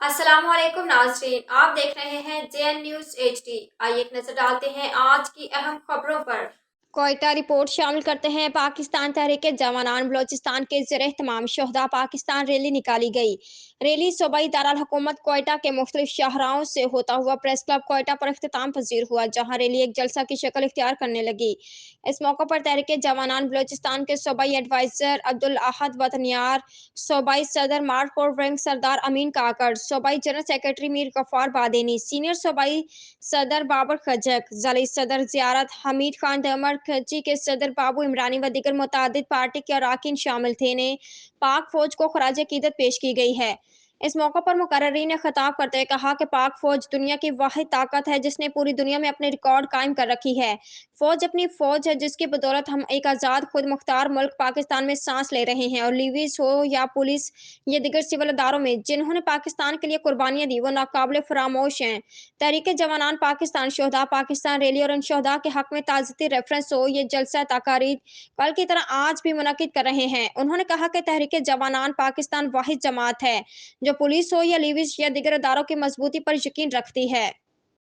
अस्सलामुअलैकुम नाज़रीन, आप देख रहे हैं जेएन न्यूज़ एचडी। आइए एक नजर डालते हैं आज की अहम खबरों पर। क्वेटा रिपोर्ट शामिल करते हैं। पाकिस्तान तहरीक जवानान बलोचिस्तान के ज़रिए तमाम शहदा पाकिस्तान रैली निकाली गई। रैली सूबाई दारुल हुकूमत क्वेटा के मुख्तलिफ शाहराहों से होता हुआ प्रेस क्लब क्वेटा पर इख्तिताम पजीर हुआ, जहाँ रैली एक जलसा की शक्ल इख्तियार करने लगी। इस मौके पर तहरीक जवानान बलोचिस्तान के सूबाई एडवाइजर अब्दुल अहद वतनियार, सूबाई सदर मार्कोर रैंक सरदार अमीन काकड़, सूबाई general secretary Mir Ghaffar Badeni, senior सूबाई सदर बाबर खजक, जली सदर जियारत हमीद खान दमर, खची के सदर बाबू इमरानी व दीगर मुतादिद पार्टी के अरकान शामिल थे ने पाक फौज को खराज अकीदत पेश की गई है। इस मौके पर मुकर्रीन ने खिताब करते हुए कहा कि पाक फौज दुनिया की वाहिद ताकत है जिसने पूरी दुनिया में अपने रिकॉर्ड कायम कर रखी है। फौज अपनी फौज है जिसकी बदौलत हम एक आज़ाद खुद मुख्तार मुल्क पाकिस्तान में सांस ले रहे हैं, और लिवीज हो या पुलिस या दिगर सिविल अदारों में जिन्होंने पाकिस्तान के लिए कुर्बानियां दी वो नाकाबिल फरामोश हैं। तहरीक जवानान पाकिस्तान शोहदा पाकिस्तान रैली और इन शोहदा के हक में ताज़ती रेफरेंस हो ये जलसा तकारीर कल की तरह आज भी मुनक्किद कर रहे हैं। उन्होंने कहा कि तहरीक जवानान पाकिस्तान वाहिद जमात है जो पुलिस हो या लिविस या दिगर अदारों की मजबूती पर यकीन रखती है।